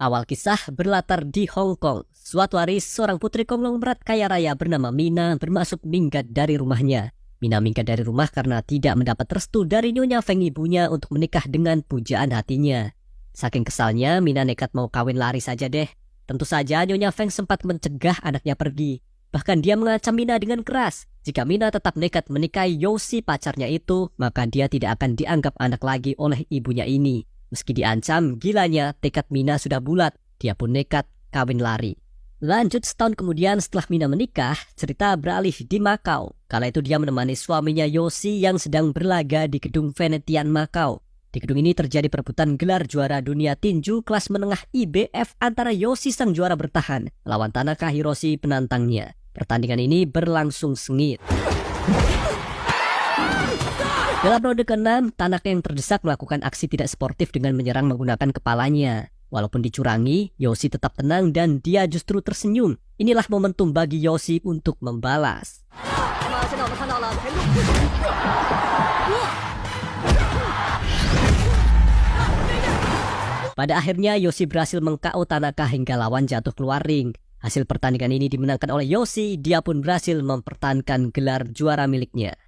Awal kisah berlatar di Hong Kong. Suatu hari, seorang putri konglomerat kaya raya bernama Mina bermaksud minggat dari rumahnya. Mina minggat dari rumah karena tidak mendapat restu dari Nyonya Feng ibunya untuk menikah dengan pujaan hatinya. Saking kesalnya, Mina nekat mau kawin lari saja deh. Tentu saja Nyonya Feng sempat mencegah anaknya pergi. Bahkan dia mengancam Mina dengan keras. Jika Mina tetap nekat menikahi Yoshi pacarnya itu, maka dia tidak akan dianggap anak lagi oleh ibunya ini. Meski diancam, gilanya tekad Mina sudah bulat. Dia pun nekat kawin lari. Lanjut setahun kemudian setelah Mina menikah, cerita beralih di Makau. Kala itu dia menemani suaminya Yoshi yang sedang berlaga di gedung Venetian Makau. Di gedung ini terjadi perebutan gelar juara dunia tinju kelas menengah IBF antara Yoshi sang juara bertahan lawan Tanaka Hiroshi penantangnya. Pertandingan ini berlangsung sengit. Dalam ronde ke-6, Tanaka yang terdesak melakukan aksi tidak sportif dengan menyerang menggunakan kepalanya. Walaupun dicurangi, Yoshi tetap tenang dan dia justru tersenyum. Inilah momentum bagi Yoshi untuk membalas. Pada akhirnya Yoshi berhasil meng-KO Tanaka hingga lawan jatuh keluar ring. Hasil pertandingan ini dimenangkan oleh Yoshi, dia pun berhasil mempertahankan gelar juara miliknya.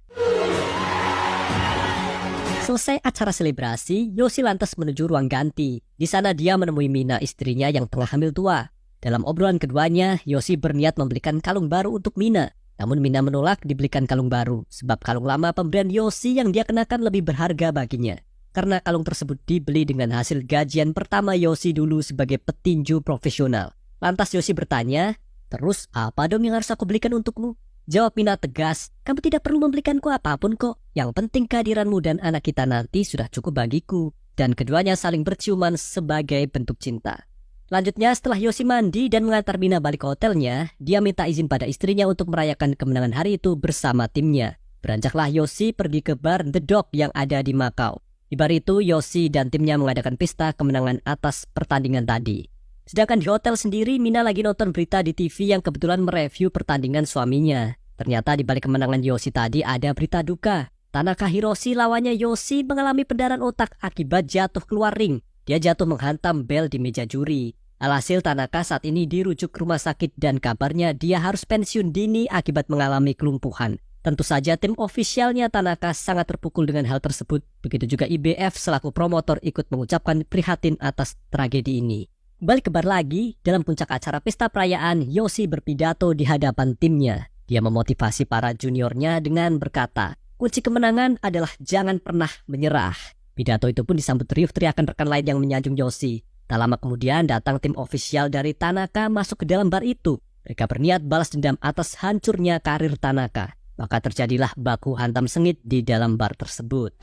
Selesai acara selebrasi, Yoshi lantas menuju ruang ganti. Di sana dia menemui Mina, istrinya yang tengah hamil tua. Dalam obrolan keduanya, Yoshi berniat membelikan kalung baru untuk Mina. Namun Mina menolak dibelikan kalung baru, sebab kalung lama pemberian Yoshi yang dia kenakan lebih berharga baginya. Karena kalung tersebut dibeli dengan hasil gajian pertama Yoshi dulu sebagai petinju profesional. Lantas Yoshi bertanya, "Terus apa dong yang harus aku belikan untukmu?" Jawab Mina tegas, "Kamu tidak perlu membelikanku apapun kok. Yang penting kehadiranmu dan anak kita nanti sudah cukup bagiku." Dan keduanya saling berciuman sebagai bentuk cinta. Lanjutnya setelah Yoshi mandi dan mengantar Mina balik ke hotelnya, dia minta izin pada istrinya untuk merayakan kemenangan hari itu bersama timnya. Beranjaklah Yoshi pergi ke bar The Dog yang ada di Makau. Di bar itu Yoshi dan timnya mengadakan pesta kemenangan atas pertandingan tadi. Sedangkan di hotel sendiri, Mina lagi nonton berita di TV yang kebetulan mereview pertandingan suaminya. Ternyata di balik kemenangan Yoshi tadi ada berita duka. Tanaka Hiroshi lawannya Yoshi mengalami pendarahan otak akibat jatuh keluar ring. Dia jatuh menghantam bel di meja juri. Alhasil Tanaka saat ini dirujuk ke rumah sakit dan kabarnya dia harus pensiun dini akibat mengalami kelumpuhan. Tentu saja tim ofisialnya Tanaka sangat terpukul dengan hal tersebut. Begitu juga IBF selaku promotor ikut mengucapkan prihatin atas tragedi ini. Balik ke bar lagi, dalam puncak acara pesta perayaan, Yoshi berpidato di hadapan timnya. Dia memotivasi para juniornya dengan berkata, "Kunci kemenangan adalah jangan pernah menyerah." Pidato itu pun disambut riuh teriakan rekan lain yang menyanjung Yoshi. Tak lama kemudian datang tim ofisial dari Tanaka masuk ke dalam bar itu. Mereka berniat balas dendam atas hancurnya karir Tanaka. Maka terjadilah baku hantam sengit di dalam bar tersebut.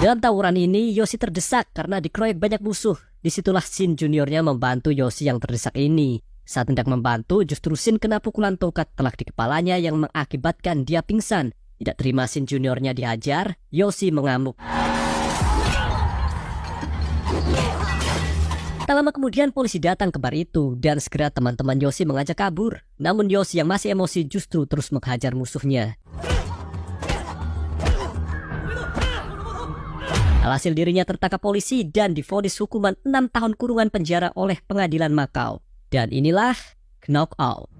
Dalam tawuran ini, Yoshi terdesak karena dikeroyok banyak musuh. Disitulah Shin juniornya membantu Yoshi yang terdesak ini. Saat hendak membantu, justru Shin kena pukulan tongkat telak di kepalanya yang mengakibatkan dia pingsan. Tidak terima Shin juniornya dihajar, Yoshi mengamuk. Tak lama kemudian polisi datang ke bar itu dan segera teman-teman Yoshi mengajak kabur. Namun Yoshi yang masih emosi justru terus menghajar musuhnya. Alhasil dirinya tertangkap polisi dan divonis hukuman 6 tahun kurungan penjara oleh pengadilan Makau. Dan inilah knockout.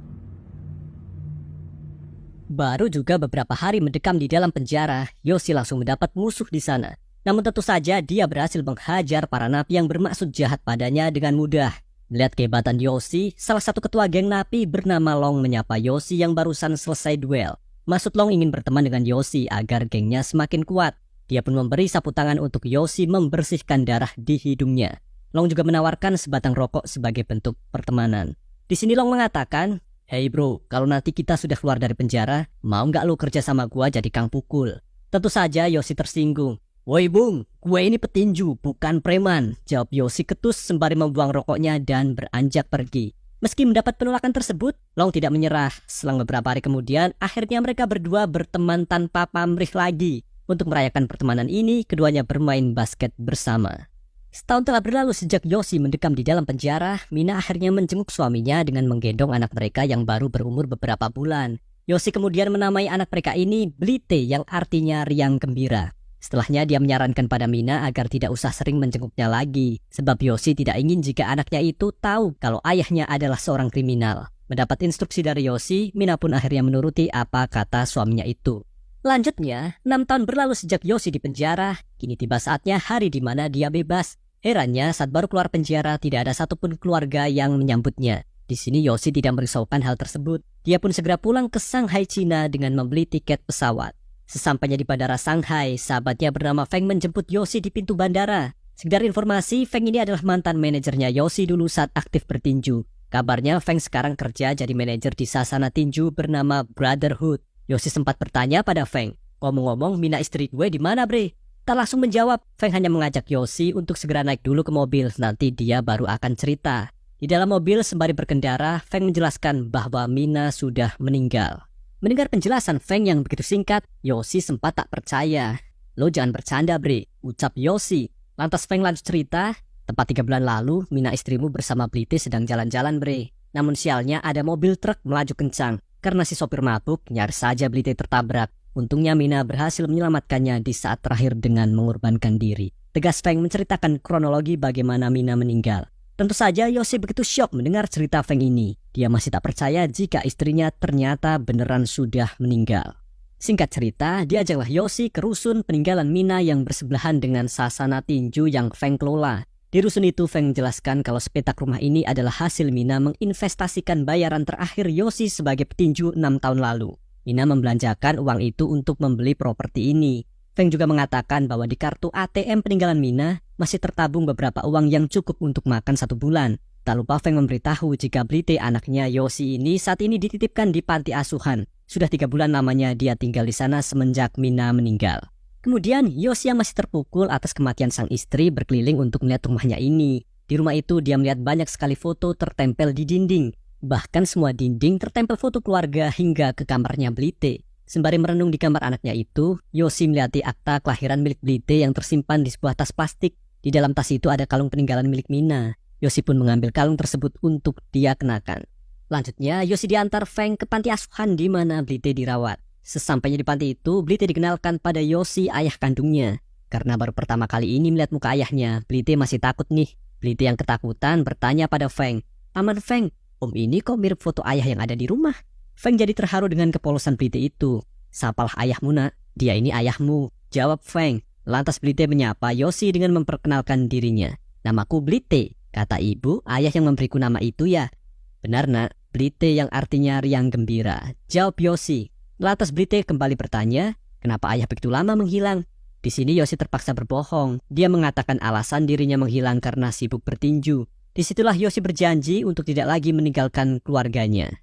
Baru juga beberapa hari mendekam di dalam penjara, Yoshi langsung mendapat musuh di sana. Namun tentu saja dia berhasil menghajar para napi yang bermaksud jahat padanya dengan mudah. Melihat kehebatan Yoshi, salah satu ketua geng napi bernama Long menyapa Yoshi yang barusan selesai duel. Maksud Long ingin berteman dengan Yoshi agar gengnya semakin kuat. Dia pun memberi sapu tangan untuk Yoshi membersihkan darah di hidungnya. Long juga menawarkan sebatang rokok sebagai bentuk pertemanan. Di sini Long mengatakan, "Hey bro, kalau nanti kita sudah keluar dari penjara, mau nggak lu kerja sama gua jadi kang pukul?" Tentu saja Yoshi tersinggung. "Woi bung, gue ini petinju, bukan preman," jawab Yoshi ketus sembari membuang rokoknya dan beranjak pergi. Meski mendapat penolakan tersebut, Long tidak menyerah. Selang beberapa hari kemudian, akhirnya mereka berdua berteman tanpa pamrih lagi. Untuk merayakan pertemanan ini, keduanya bermain basket bersama. Setahun telah berlalu sejak Yoshi mendekam di dalam penjara. Mina akhirnya menjenguk suaminya dengan menggendong anak mereka yang baru berumur beberapa bulan. Yoshi kemudian menamai anak mereka ini Blite yang artinya riang gembira. Setelahnya dia menyarankan pada Mina agar tidak usah sering menjenguknya lagi, sebab Yoshi tidak ingin jika anaknya itu tahu kalau ayahnya adalah seorang kriminal. Mendapat instruksi dari Yoshi, Mina pun akhirnya menuruti apa kata suaminya itu. Lanjutnya, 6 tahun berlalu sejak Yoshi di penjara, kini tiba saatnya hari di mana dia bebas. Herannya, saat baru keluar penjara tidak ada satupun keluarga yang menyambutnya. Di sini Yoshi tidak merisaukan hal tersebut. Dia pun segera pulang ke Shanghai, Cina dengan membeli tiket pesawat. Sesampainya di bandara Shanghai, sahabatnya bernama Feng menjemput Yoshi di pintu bandara. Sekedar informasi, Feng ini adalah mantan manajernya Yoshi dulu saat aktif bertinju. Kabarnya Feng sekarang kerja jadi manajer di sasana tinju bernama Brotherhood. Yoshi sempat bertanya pada Feng, ngomong-ngomong Mina istri gue di mana bre? Tak langsung menjawab, Feng hanya mengajak Yoshi untuk segera naik dulu ke mobil, nanti dia baru akan cerita. Di dalam mobil sembari berkendara, Feng menjelaskan bahwa Mina sudah meninggal. Mendengar penjelasan Feng yang begitu singkat, Yoshi sempat tak percaya. Lo jangan bercanda bre, ucap Yoshi. Lantas Feng lanjut cerita, tepat 3 bulan lalu Mina istrimu bersama Blite sedang jalan-jalan bre. Namun sialnya ada mobil truk melaju kencang. Karena si sopir mabuk, nyaris saja Blite tertabrak. Untungnya Mina berhasil menyelamatkannya di saat terakhir dengan mengorbankan diri. Tegas Feng menceritakan kronologi bagaimana Mina meninggal. Tentu saja Yoshi begitu syok mendengar cerita Feng ini. Dia masih tak percaya jika istrinya ternyata beneran sudah meninggal. Singkat cerita, diajaklah Yoshi ke rusun peninggalan Mina yang bersebelahan dengan sasana tinju yang Feng kelola. Di rusun itu Feng menjelaskan kalau sepetak rumah ini adalah hasil Mina menginvestasikan bayaran terakhir Yoshi sebagai petinju 6 tahun lalu. Mina membelanjakan uang itu untuk membeli properti ini. Feng juga mengatakan bahwa di kartu ATM peninggalan Mina masih tertabung beberapa uang yang cukup untuk makan 1 bulan. Tak lupa Feng memberitahu jika Blite anaknya Yoshi ini saat ini dititipkan di panti asuhan. Sudah 3 bulan lamanya dia tinggal di sana semenjak Mina meninggal. Kemudian Yoshi yang masih terpukul atas kematian sang istri berkeliling untuk melihat rumahnya ini. Di rumah itu dia melihat banyak sekali foto tertempel di dinding. Bahkan semua dinding tertempel foto keluarga hingga ke kamarnya Blite. Sembari merenung di kamar anaknya itu, Yoshi melihati akta kelahiran milik Blite yang tersimpan di sebuah tas plastik. Di dalam tas itu ada kalung peninggalan milik Mina. Yoshi pun mengambil kalung tersebut untuk dia kenakan. Lanjutnya, Yoshi diantar Feng ke panti asuhan di mana Blite dirawat. Sesampainya di panti itu, Blite dikenalkan pada Yoshi ayah kandungnya. Karena baru pertama kali ini melihat muka ayahnya, Blite masih takut nih. Blite yang ketakutan bertanya pada Feng, "Paman Feng, om ini kok mirip foto ayah yang ada di rumah?" Feng jadi terharu dengan kepolosan Blite itu. "Sapalah ayahmu nak, dia ini ayahmu," jawab Feng. Lantas Blite menyapa Yoshi dengan memperkenalkan dirinya. "Namaku Blite," kata ibu, "ayah yang memberiku nama itu ya." "Benar nak, Blite yang artinya riang gembira," jawab Yoshi. Lantas Blite kembali bertanya, "Kenapa ayah begitu lama menghilang?" Di sini Yoshi terpaksa berbohong. Dia mengatakan alasan dirinya menghilang karena sibuk bertinju. Disitulah Yoshi berjanji untuk tidak lagi meninggalkan keluarganya.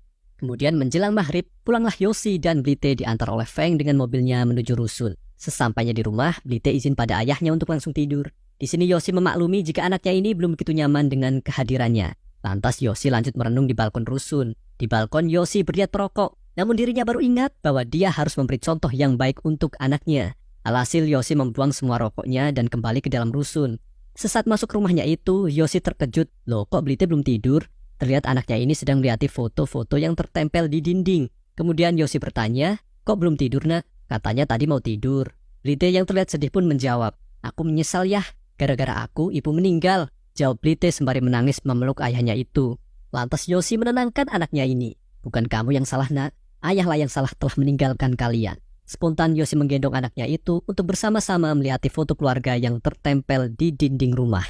Kemudian menjelang maghrib, pulanglah Yoshi dan Blite diantar oleh Feng dengan mobilnya menuju rusun. Sesampainya di rumah, Blite izin pada ayahnya untuk langsung tidur. Di sini Yoshi memaklumi jika anaknya ini belum begitu nyaman dengan kehadirannya. Lantas Yoshi lanjut merenung di balkon rusun. Di balkon Yoshi berniat perokok, namun dirinya baru ingat bahwa dia harus memberi contoh yang baik untuk anaknya. Alhasil Yoshi membuang semua rokoknya dan kembali ke dalam rusun. Sesaat masuk rumahnya itu, Yoshi terkejut. Loh, kok Blite belum tidur? Terlihat anaknya ini sedang melihat foto-foto yang tertempel di dinding. Kemudian Yoshi bertanya, "Kok belum tidur nak?" Katanya tadi mau tidur. Blite yang terlihat sedih pun menjawab, "Aku menyesal ya, gara-gara aku ibu meninggal," jawab Blite sembari menangis memeluk ayahnya itu. Lantas Yoshi menenangkan anaknya ini. "Bukan kamu yang salah nak, ayahlah yang salah telah meninggalkan kalian." Spontan Yoshi menggendong anaknya itu untuk bersama-sama melihat foto keluarga yang tertempel di dinding rumah.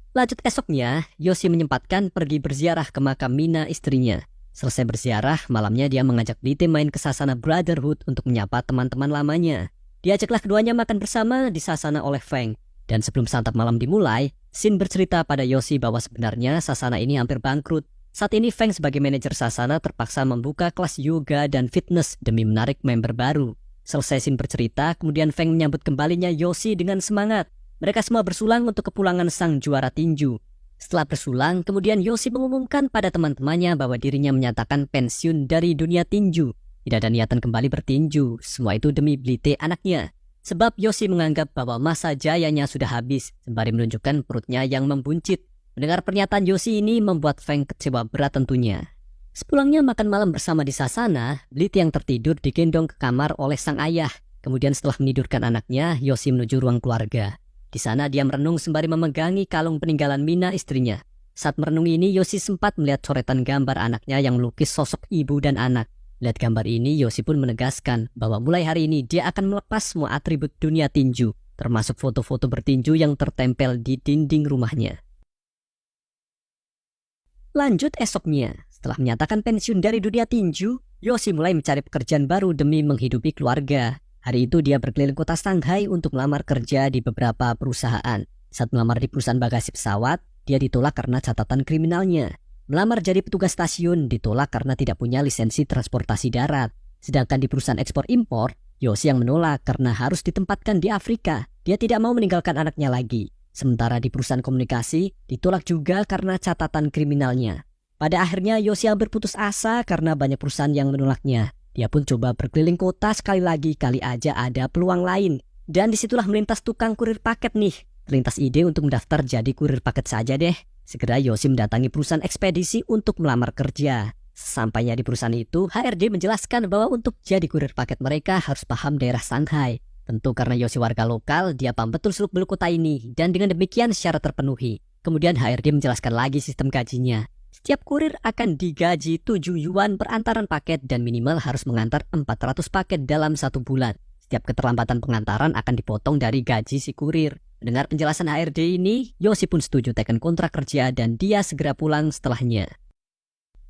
Lanjut esoknya, Yoshi menyempatkan pergi berziarah ke makam Mina istrinya. Selesai berziarah, malamnya dia mengajak Blite main ke sasana Brotherhood untuk menyapa teman-teman lamanya. Diajaklah keduanya makan bersama di sasana oleh Feng. Dan sebelum santap malam dimulai, Shin bercerita pada Yoshi bahwa sebenarnya sasana ini hampir bangkrut. Saat ini Feng sebagai manajer sasana terpaksa membuka kelas yoga dan fitness demi menarik member baru. Selesai Shin bercerita, kemudian Feng menyambut kembalinya Yoshi dengan semangat. Mereka semua bersulang untuk kepulangan sang juara tinju. Setelah bersulang, kemudian Yoshi mengumumkan pada teman-temannya bahwa dirinya menyatakan pensiun dari dunia tinju. Tidak ada niatan kembali bertinju, semua itu demi Blite anaknya. Sebab Yoshi menganggap bahwa masa jayanya sudah habis, sembari menunjukkan perutnya yang membuncit. Mendengar pernyataan Yoshi ini membuat Feng kecewa berat tentunya. Sepulangnya makan malam bersama di sasana, Blite yang tertidur digendong ke kamar oleh sang ayah. Kemudian setelah menidurkan anaknya, Yoshi menuju ruang keluarga. Di sana dia merenung sembari memegangi kalung peninggalan Mina istrinya. Saat merenung ini, Yoshi sempat melihat coretan gambar anaknya yang melukis sosok ibu dan anak. Lihat gambar ini, Yoshi pun menegaskan bahwa mulai hari ini dia akan melepas semua atribut dunia tinju, termasuk foto-foto bertinju yang tertempel di dinding rumahnya. Lanjut esoknya, setelah menyatakan pensiun dari dunia tinju, Yoshi mulai mencari pekerjaan baru demi menghidupi keluarga. Hari itu dia berkeliling kota Shanghai untuk melamar kerja di beberapa perusahaan. Saat melamar di perusahaan bagasi pesawat, dia ditolak karena catatan kriminalnya. Melamar jadi petugas stasiun ditolak karena tidak punya lisensi transportasi darat. Sedangkan di perusahaan ekspor-impor, Yoshi yang menolak karena harus ditempatkan di Afrika. Dia tidak mau meninggalkan anaknya lagi. Sementara di perusahaan komunikasi, ditolak juga karena catatan kriminalnya. Pada akhirnya Yoshi hampir putus asa karena banyak perusahaan yang menolaknya. Dia pun coba berkeliling kota sekali lagi, kali aja ada peluang lain. Dan disitulah melintas tukang kurir paket nih. Terlintas ide untuk mendaftar jadi kurir paket saja deh. Segera Yoshi mendatangi perusahaan ekspedisi untuk melamar kerja. Sampainya di perusahaan itu, HRD menjelaskan bahwa untuk jadi kurir paket mereka harus paham daerah Shanghai. Tentu karena Yoshi warga lokal, dia paham betul seluk-beluk kota ini. Dan dengan demikian syarat terpenuhi. Kemudian HRD menjelaskan lagi sistem gajinya. Setiap kurir akan digaji 7 yuan per antaran paket dan minimal harus mengantar 400 paket dalam 1 bulan. Setiap keterlambatan pengantaran akan dipotong dari gaji si kurir. Mendengar penjelasan HRD ini, Yoshi pun setuju teken kontrak kerja dan dia segera pulang setelahnya.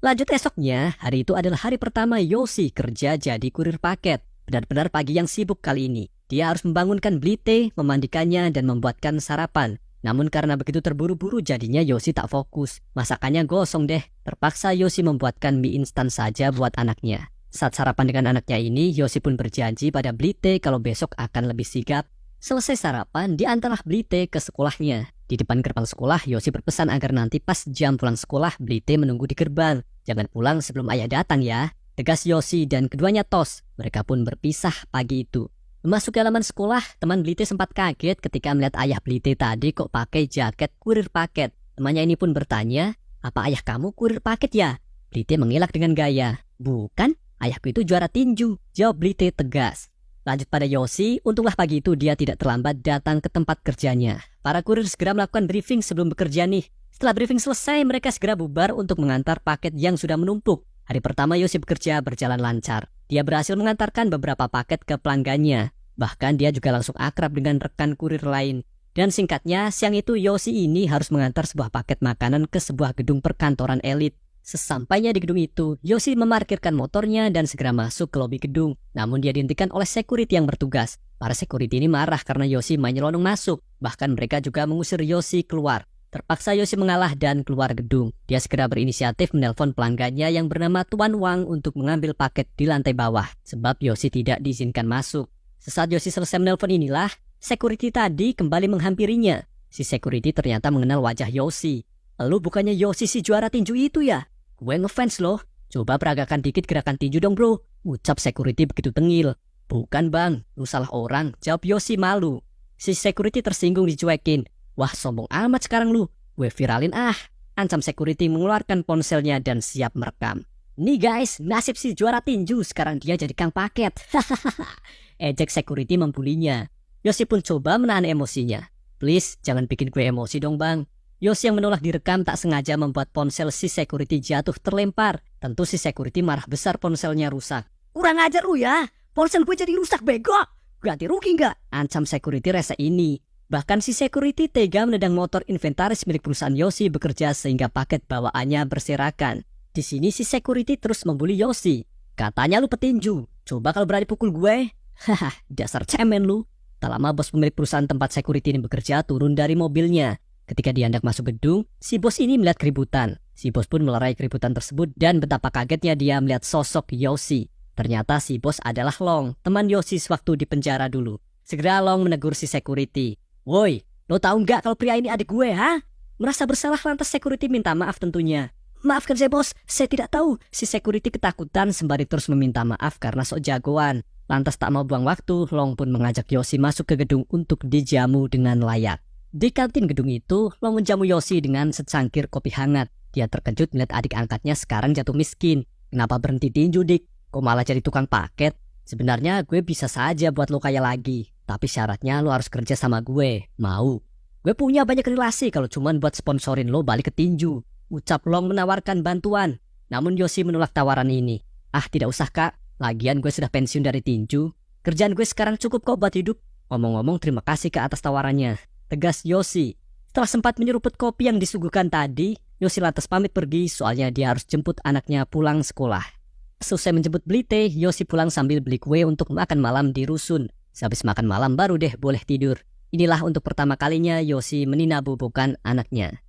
Lanjut esoknya, hari itu adalah hari pertama Yoshi kerja jadi kurir paket. Benar-benar pagi yang sibuk kali ini. Dia harus membangunkan Blite, memandikannya dan membuatkan sarapan. Namun karena begitu terburu-buru jadinya Yoshi tak fokus. Masakannya gosong deh. Terpaksa Yoshi membuatkan mie instan saja buat anaknya. Saat sarapan dengan anaknya ini, Yoshi pun berjanji pada Blite kalau besok akan lebih sigap. Selesai sarapan, diantarlah Blite ke sekolahnya. Di depan gerbang sekolah, Yoshi berpesan agar nanti pas jam pulang sekolah, Blite menunggu di gerbang. Jangan pulang sebelum ayah datang ya. Tegas Yoshi dan keduanya tos. Mereka pun berpisah pagi itu. Memasuki halaman sekolah, teman Blite sempat kaget ketika melihat ayah Blite tadi kok pakai jaket kurir paket. Temannya ini pun bertanya, apa ayah kamu kurir paket ya? Blite mengelak dengan gaya, bukan, ayahku itu juara tinju, jawab Blite tegas. Lanjut pada Yoshi, untunglah pagi itu dia tidak terlambat datang ke tempat kerjanya. Para kurir segera melakukan briefing sebelum bekerja nih. Setelah briefing selesai, mereka segera bubar untuk mengantar paket yang sudah menumpuk. Hari pertama Yoshi bekerja berjalan lancar. Dia berhasil mengantarkan beberapa paket ke pelanggannya. Bahkan dia juga langsung akrab dengan rekan kurir lain. Dan singkatnya, siang itu Yoshi ini harus mengantar sebuah paket makanan ke sebuah gedung perkantoran elit. Sesampainya di gedung itu, Yoshi memarkirkan motornya dan segera masuk ke lobi gedung. Namun dia dihentikan oleh security yang bertugas. Para security ini marah karena Yoshi main nyelonong masuk. Bahkan mereka juga mengusir Yoshi keluar. Terpaksa Yoshi mengalah dan keluar gedung. Dia segera berinisiatif menelpon pelanggannya yang bernama Tuan Wang untuk mengambil paket di lantai bawah. Sebab Yoshi tidak diizinkan masuk. Sesaat Yoshi selesai menelpon inilah, security tadi kembali menghampirinya. Si security ternyata mengenal wajah Yoshi. Lu bukannya Yoshi si juara tinju itu ya? Gue ngefans loh. Coba peragakan dikit gerakan tinju dong bro. Ucap security begitu tengil. Bukan bang, lu salah orang, jawab Yoshi malu. Si security tersinggung dicuekin. Wah sombong amat sekarang lu. Gue viralin ah. Ancam security mengeluarkan ponselnya dan siap merekam. Nih guys, nasib si juara tinju, sekarang dia jadi kang paket. Ejek security membulinya. Yoshi pun coba menahan emosinya. Please, jangan bikin gue emosi dong bang. Yoshi yang menolak direkam tak sengaja membuat ponsel si security jatuh terlempar. Tentu si security marah besar ponselnya rusak. Kurang ajar lu ya, ponsel gue jadi rusak bego. Ganti rugi nggak? Ancam security rese ini. Bahkan si security tega menendang motor inventaris milik perusahaan Yoshi bekerja sehingga paket bawaannya berserakan. Di sini si security terus membuli Yoshi. Katanya lu petinju, coba kalau berani pukul gue. Haha, dasar cemen lu. Tak lama bos pemilik perusahaan tempat security ini bekerja turun dari mobilnya. Ketika dia hendak masuk gedung, si bos ini melihat keributan. Si bos pun melerai keributan tersebut dan betapa kagetnya dia melihat sosok Yoshi. Ternyata si bos adalah Long, teman Yoshi sewaktu di penjara dulu. Segera Long menegur si security. Woi, lo tahu nggak kalau pria ini adik gue, ha? Merasa bersalah lantas security minta maaf tentunya. Maafkan saya bos, saya tidak tahu. Si security ketakutan sembari terus meminta maaf karena sok jagoan. Lantas tak mau buang waktu, Long pun mengajak Yoshi masuk ke gedung untuk dijamu dengan layak. Di kantin gedung itu, Long menjamu Yoshi dengan secangkir kopi hangat. Dia terkejut melihat adik angkatnya sekarang jatuh miskin. Kenapa berhenti tinju dik? Kok malah jadi tukang paket? Sebenarnya gue bisa saja buat lo kaya lagi, tapi syaratnya lo harus kerja sama gue. Mau? Gue punya banyak relasi kalau cuman buat sponsorin lo balik ke tinju. Ucap Long menawarkan bantuan. Namun Yoshi menolak tawaran ini. Ah, tidak usah kak. Lagian gue sudah pensiun dari tinju. Kerjaan gue sekarang cukup kok buat hidup. Ngomong-ngomong terima kasih ke atas tawarannya. Tegas Yoshi. Setelah sempat menyeruput kopi yang disuguhkan tadi, Yoshi lantas pamit pergi soalnya dia harus jemput anaknya pulang sekolah. Selesai menjemput Blite, Yoshi pulang sambil beli kue untuk makan malam di rusun. Sehabis makan malam baru deh boleh tidur. Inilah untuk pertama kalinya Yoshi meninabubukan anaknya.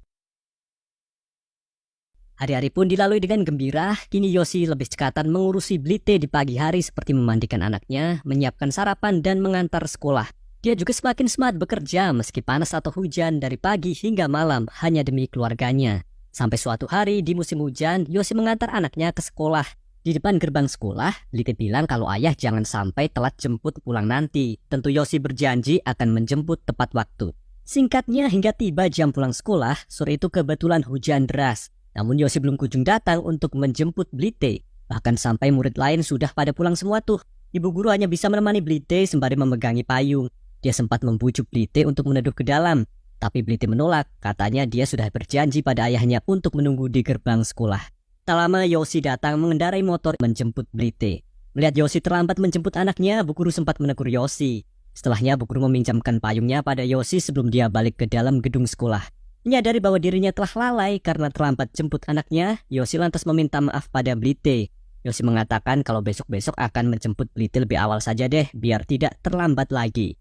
Hari-hari pun dilalui dengan gembira. Kini Yoshi lebih cekatan mengurusi Blite di pagi hari seperti memandikan anaknya, menyiapkan sarapan dan mengantar sekolah. Dia juga semakin semangat bekerja meski panas atau hujan dari pagi hingga malam hanya demi keluarganya. Sampai suatu hari di musim hujan, Yoshi mengantar anaknya ke sekolah. Di depan gerbang sekolah, Blite bilang kalau ayah jangan sampai telat jemput pulang nanti. Tentu Yoshi berjanji akan menjemput tepat waktu. Singkatnya hingga tiba jam pulang sekolah, sore itu kebetulan hujan deras. Namun Yoshi belum kunjung datang untuk menjemput Blite. Bahkan sampai murid lain sudah pada pulang semua tuh. Ibu guru hanya bisa menemani Blite sembari memegangi payung. Dia sempat membujuk Blite untuk meneduh ke dalam. Tapi Blite menolak, katanya dia sudah berjanji pada ayahnya untuk menunggu di gerbang sekolah. Tak lama Yoshi datang mengendarai motor menjemput Blite. Melihat Yoshi terlambat menjemput anaknya, Bu Guru sempat menegur Yoshi. Setelahnya Bu Guru meminjamkan payungnya pada Yoshi sebelum dia balik ke dalam gedung sekolah. Menyadari bahwa dirinya telah lalai karena terlambat jemput anaknya, Yoshi lantas meminta maaf pada Blite. Yoshi mengatakan kalau besok-besok akan menjemput Blite lebih awal saja deh, biar tidak terlambat lagi.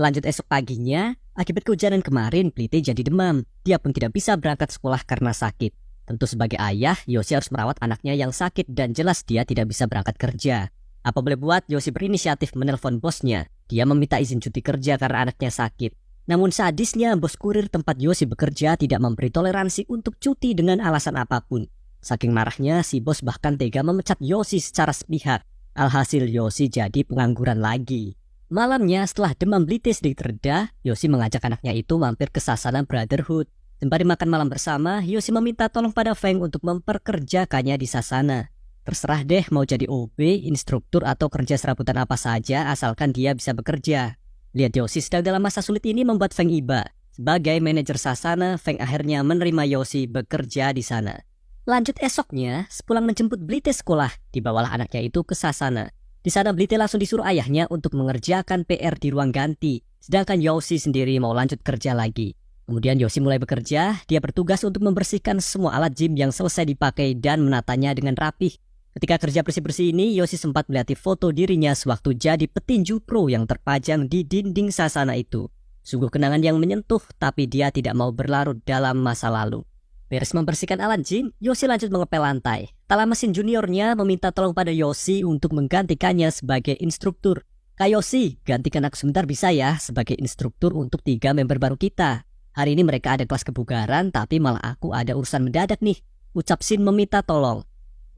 Lanjut esok paginya, akibat kehujanan kemarin, Blite jadi demam. Dia pun tidak bisa berangkat sekolah karena sakit. Tentu sebagai ayah, Yoshi harus merawat anaknya yang sakit dan jelas dia tidak bisa berangkat kerja. Apa boleh buat, Yoshi berinisiatif menelpon bosnya. Dia meminta izin cuti kerja karena anaknya sakit. Namun sadisnya, bos kurir tempat Yoshi bekerja tidak memberi toleransi untuk cuti dengan alasan apapun. Saking marahnya, si bos bahkan tega memecat Yoshi secara sepihak. Alhasil Yoshi jadi pengangguran lagi. Malamnya setelah demam Blite sedikit reda, Yoshi mengajak anaknya itu mampir ke Sasana Brotherhood. Sembari makan malam bersama, Yoshi meminta tolong pada Feng untuk memperkerjakannya di Sasana. Terserah deh mau jadi OB, instruktur atau kerja serabutan apa saja asalkan dia bisa bekerja. Lihat Yoshi sedang dalam masa sulit ini membuat Feng iba. Sebagai manajer Sasana, Feng akhirnya menerima Yoshi bekerja di sana. Lanjut esoknya, sepulang menjemput Blite sekolah, dibawalah anaknya itu ke Sasana. Di sana Blite langsung disuruh ayahnya untuk mengerjakan PR di ruang ganti, sedangkan Yoshi sendiri mau lanjut kerja lagi. Kemudian Yoshi mulai bekerja, dia bertugas untuk membersihkan semua alat gym yang selesai dipakai dan menatanya dengan rapih. Ketika kerja bersih-bersih ini, Yoshi sempat melihat foto dirinya sewaktu jadi petinju pro yang terpajang di dinding Sasana itu. Sungguh kenangan yang menyentuh, tapi dia tidak mau berlarut dalam masa lalu. Beres membersihkan alat gym, Yoshi lanjut mengepel lantai. Tak lama mesin juniornya meminta tolong pada Yoshi untuk menggantikannya sebagai instruktur. Kak Yoshi, gantikan aku sebentar bisa ya sebagai instruktur untuk 3 member baru kita. Hari ini mereka ada kelas kebugaran, tapi malah aku ada urusan mendadak nih. Ucap Shin meminta tolong.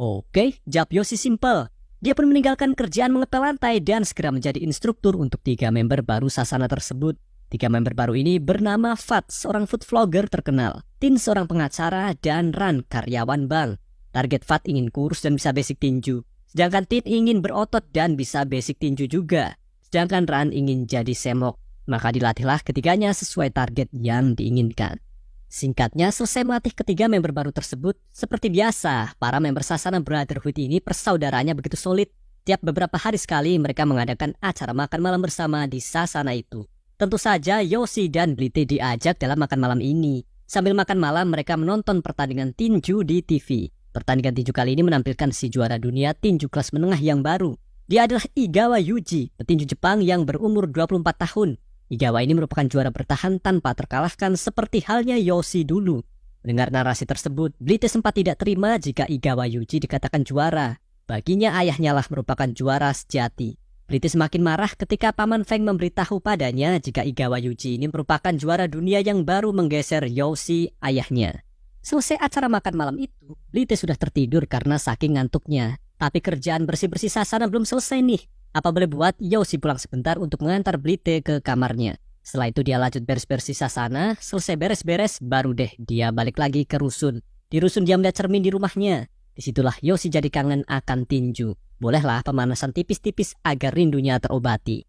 Oke, jawab Yoshi simple. Dia pun meninggalkan kerjaan mengepel lantai dan segera menjadi instruktur untuk 3 member baru Sasana tersebut. 3 member baru ini bernama Fat, seorang food vlogger terkenal, Tin seorang pengacara, dan Ran, karyawan bank. Target Fat ingin kurus dan bisa basic tinju. Sedangkan Tin ingin berotot dan bisa basic tinju juga. Sedangkan Ran ingin jadi semok. Maka dilatihlah ketiganya sesuai target yang diinginkan. Singkatnya, selesai melatih ketiga member baru tersebut, seperti biasa, para member Sasana Brotherhood ini persaudaranya begitu solid. Tiap beberapa hari sekali mereka mengadakan acara makan malam bersama di Sasana itu. Tentu saja Yoshi dan Blite diajak dalam makan malam ini. Sambil makan malam mereka menonton pertandingan tinju di TV. Pertandingan tinju kali ini menampilkan si juara dunia tinju kelas menengah yang baru. Dia adalah Igawa Yuji, petinju Jepang yang berumur 24 tahun. Igawa ini merupakan juara bertahan tanpa terkalahkan seperti halnya Yoshi dulu. Mendengar narasi tersebut, Blite sempat tidak terima jika Igawa Yuji dikatakan juara. Baginya ayahnya lah merupakan juara sejati. Blite semakin marah ketika Paman Feng memberitahu padanya jika Igawa Yuji ini merupakan juara dunia yang baru menggeser Yoshi, ayahnya. Selesai acara makan malam itu, Blite sudah tertidur karena saking ngantuknya. Tapi kerjaan bersih-bersih Sasana belum selesai nih. Apa boleh buat, Yoshi pulang sebentar untuk mengantar Blite ke kamarnya. Setelah itu dia lanjut beres-beres Sasana, selesai beres-beres, baru deh dia balik lagi ke rusun. Di rusun dia melihat cermin di rumahnya. Disitulah Yoshi jadi kangen akan tinju. Bolehlah pemanasan tipis-tipis agar rindunya terobati.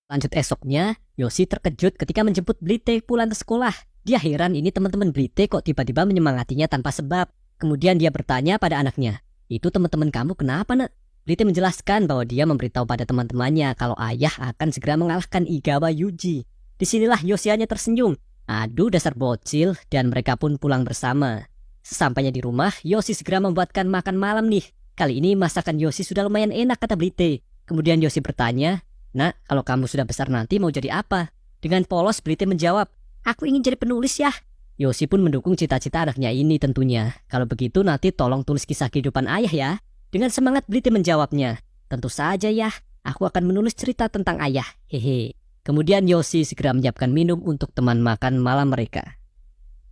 Lanjut esoknya, Yosi terkejut ketika menjemput Blite pulang ke sekolah. Dia heran ini teman-teman Blite kok tiba-tiba menyemangatinya tanpa sebab. Kemudian dia bertanya pada anaknya, "Itu teman-teman kamu kenapa, Nak?" Blite menjelaskan bahwa dia memberitahu pada teman-temannya kalau ayah akan segera mengalahkan Igawa Yuji. Disinilah Yosi hanya tersenyum. Aduh, dasar bocil, dan mereka pun pulang bersama. Sesampainya di rumah, Yosi segera membuatkan makan malam nih. Kali ini masakan Yosi sudah lumayan enak, kata Blite. Kemudian Yosi bertanya, "Nak, kalau kamu sudah besar nanti mau jadi apa?" Dengan polos Blite menjawab, "Aku ingin jadi penulis ya." Yosi pun mendukung cita-cita anaknya ini tentunya. "Kalau begitu nanti tolong tulis kisah kehidupan ayah ya." Dengan semangat Blite menjawabnya, "Tentu saja ya, aku akan menulis cerita tentang ayah, hehe." Kemudian Yosi segera menyiapkan minum untuk teman makan malam mereka.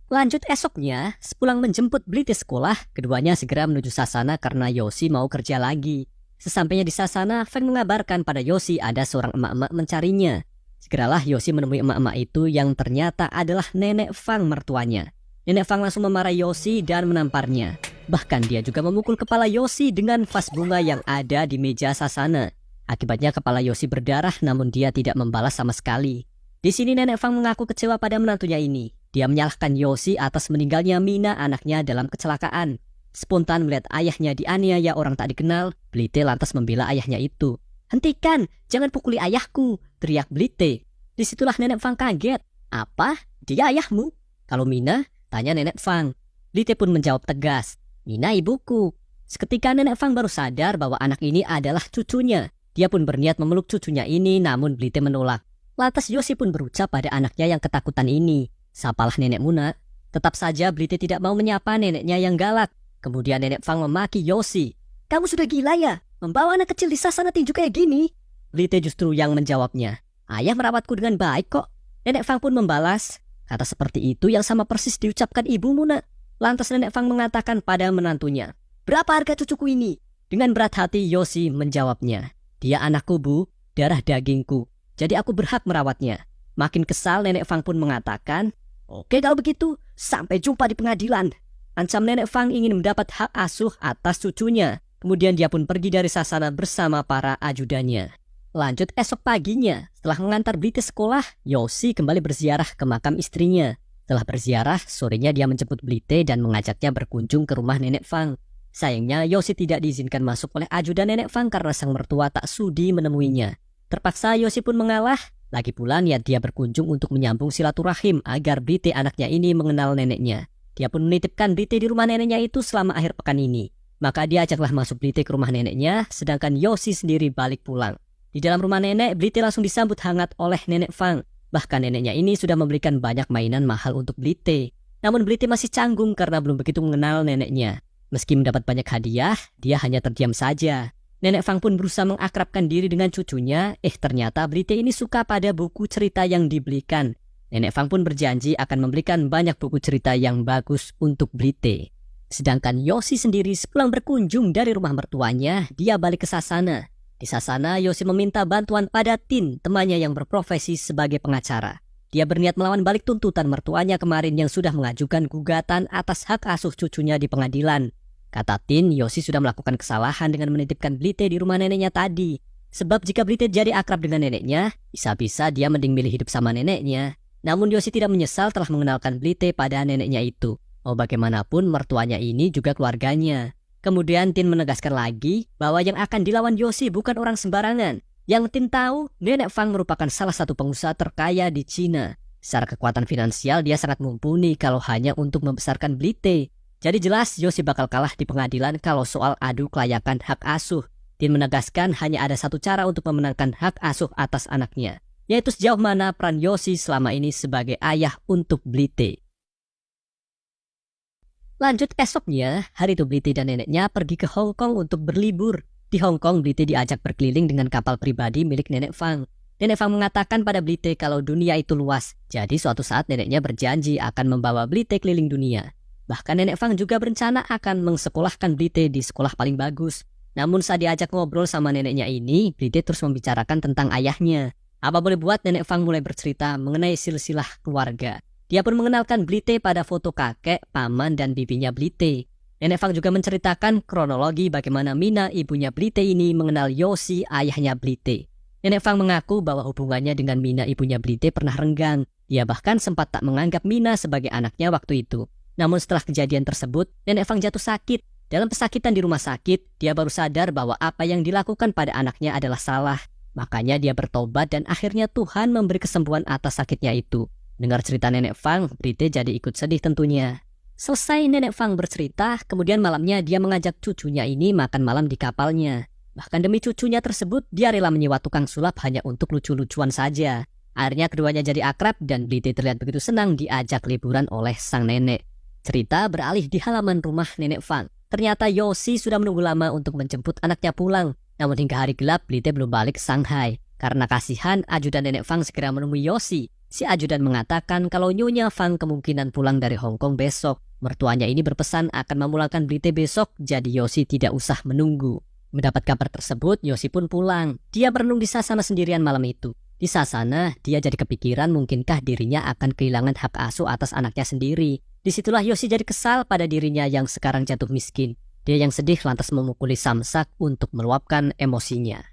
Lanjut esoknya, sepulang menjemput Blite sekolah, keduanya segera menuju Sasana karena Yosi mau kerja lagi. Sesampainya di Sasana, Feng mengabarkan pada Yosi ada seorang emak-emak mencarinya. Segeralah Yosi menemui emak-emak itu yang ternyata adalah nenek Fang mertuanya. Nenek Fang langsung memarahi Yosi dan menamparnya. Bahkan dia juga memukul kepala Yosi dengan vas bunga yang ada di meja Sasana. Akibatnya kepala Yosi berdarah namun dia tidak membalas sama sekali. Di sini nenek Fang mengaku kecewa pada menantunya ini. Dia menyalahkan Yosi atas meninggalnya Mina anaknya dalam kecelakaan. Spontan melihat ayahnya dianiaya orang tak dikenal, Blite lantas membela ayahnya itu. "Hentikan, jangan pukuli ayahku," teriak Blite. Disitulah nenek Fang kaget. "Apa? Dia ayahmu?" "Kalau Mina?" tanya nenek Fang. Blite pun menjawab tegas, "Mina ibuku." Seketika nenek Fang baru sadar bahwa anak ini adalah cucunya. Dia pun berniat memeluk cucunya ini namun Blite menolak. Lantas Yosi pun berucap pada anaknya yang ketakutan ini, "Sapalah nenekmu, Nak." Tetap saja Blite tidak mau menyapa neneknya yang galak. Kemudian nenek Fang memaki Yosi. "Kamu sudah gila ya? Membawa anak kecil di Sasana tinju kayak gini?" Blite justru yang menjawabnya, "Ayah merawatku dengan baik kok." Nenek Fang pun membalas, "Kata seperti itu yang sama persis diucapkan ibumu, Nak." Lantas nenek Fang mengatakan pada menantunya, "Berapa harga cucuku ini?" Dengan berat hati Yosi menjawabnya, "Dia anakku, Bu, darah dagingku. Jadi aku berhak merawatnya." Makin kesal nenek Fang pun mengatakan, "Oke kalau begitu, sampai jumpa di pengadilan." Ancam nenek Fang ingin mendapat hak asuh atas cucunya. Kemudian dia pun pergi dari Sasana bersama para ajudannya. Lanjut esok paginya, setelah mengantar Blite sekolah, Yosi kembali berziarah ke makam istrinya. Setelah berziarah, sorenya dia menjemput Blite dan mengajaknya berkunjung ke rumah nenek Fang. Sayangnya Yosi tidak diizinkan masuk oleh ajudan nenek Fang karena sang mertua tak sudi menemuinya. Terpaksa Yosi pun mengalah. Lagi pula niat dia berkunjung untuk menyambung silaturahim agar Blite anaknya ini mengenal neneknya. Dia pun menitipkan Blite di rumah neneknya itu selama akhir pekan ini. Maka dia ajaklah masuk Blite ke rumah neneknya, sedangkan Yosi sendiri balik pulang. Di dalam rumah nenek, Blite langsung disambut hangat oleh nenek Fang. Bahkan neneknya ini sudah membelikan banyak mainan mahal untuk Blite. Namun Blite masih canggung karena belum begitu mengenal neneknya. Meski mendapat banyak hadiah, dia hanya terdiam saja. Nenek Fang pun berusaha mengakrabkan diri dengan cucunya, ternyata Blite ini suka pada buku cerita yang dibelikan. Nenek Fang pun berjanji akan membelikan banyak buku cerita yang bagus untuk Blite. Sedangkan Yosi sendiri sepulang berkunjung dari rumah mertuanya, dia balik ke Sasana. Di Sasana, Yosi meminta bantuan pada Tin, temannya yang berprofesi sebagai pengacara. Dia berniat melawan balik tuntutan mertuanya kemarin yang sudah mengajukan gugatan atas hak asuh cucunya di pengadilan. Kata Tin, Yosi sudah melakukan kesalahan dengan menitipkan Blite di rumah neneknya tadi. Sebab jika Blite jadi akrab dengan neneknya, bisa-bisa dia mending milih hidup sama neneknya. Namun Yosi tidak menyesal telah mengenalkan Blite pada neneknya itu. Mau bagaimanapun mertuanya ini juga keluarganya. Kemudian Tin menegaskan lagi bahwa yang akan dilawan Yosi bukan orang sembarangan. Yang Tin tahu, nenek Fang merupakan salah satu pengusaha terkaya di Cina. Secara kekuatan finansial dia sangat mumpuni kalau hanya untuk membesarkan Blite. Jadi jelas Yosi bakal kalah di pengadilan kalau soal adu kelayakan hak asuh. Tin menegaskan hanya ada satu cara untuk memenangkan hak asuh atas anaknya, yaitu sejauh mana peran Yosi selama ini sebagai ayah untuk Blite. Lanjut esoknya, hari itu Blite dan neneknya pergi ke Hong Kong untuk berlibur. Di Hong Kong, Blite diajak berkeliling dengan kapal pribadi milik nenek Fang. Nenek Fang mengatakan pada Blite kalau dunia itu luas, jadi suatu saat neneknya berjanji akan membawa Blite keliling dunia. Bahkan nenek Fang juga berencana akan mengsekolahkan Blite di sekolah paling bagus. Namun saat diajak ngobrol sama neneknya ini, Blite terus membicarakan tentang ayahnya. Apa boleh buat nenek Fang mulai bercerita mengenai silsilah keluarga. Dia pun mengenalkan Blite pada foto kakek, paman, dan bibinya Blite. Nenek Fang juga menceritakan kronologi bagaimana Mina, ibunya Blite ini mengenal Yosi, ayahnya Blite. Nenek Fang mengaku bahwa hubungannya dengan Mina, ibunya Blite pernah renggang. Ia bahkan sempat tak menganggap Mina sebagai anaknya waktu itu. Namun setelah kejadian tersebut, Nenek Fang jatuh sakit. Dalam pesakitan di rumah sakit, dia baru sadar bahwa apa yang dilakukan pada anaknya adalah salah. Makanya dia bertobat dan akhirnya Tuhan memberi kesembuhan atas sakitnya itu. Dengar cerita Nenek Fang, Blite jadi ikut sedih tentunya. Selesai Nenek Fang bercerita, kemudian malamnya dia mengajak cucunya ini makan malam di kapalnya. Bahkan demi cucunya tersebut, dia rela menyewa tukang sulap hanya untuk lucu-lucuan saja. Akhirnya keduanya jadi akrab dan Blite terlihat begitu senang diajak liburan oleh sang nenek. Cerita beralih di halaman rumah Nenek Fang. Ternyata Yosi sudah menunggu lama untuk menjemput anaknya pulang. Namun hingga hari gelap, Blite belum balik ke Shanghai. Karena kasihan, ajudan Nenek Fang segera menemui Yosi. Si ajudan mengatakan kalau Nyonya Fang kemungkinan pulang dari Hong Kong besok. Mertuanya ini berpesan akan memulangkan Blite besok, jadi Yosi tidak usah menunggu. Mendapat kabar tersebut, Yosi pun pulang. Dia merenung di Sasana sendirian malam itu. Di Sasana, dia jadi kepikiran mungkinkah dirinya akan kehilangan hak asuh atas anaknya sendiri. Disitulah Yosi jadi kesal pada dirinya yang sekarang jatuh miskin. Dia yang sedih lantas memukuli Samsak untuk meluapkan emosinya.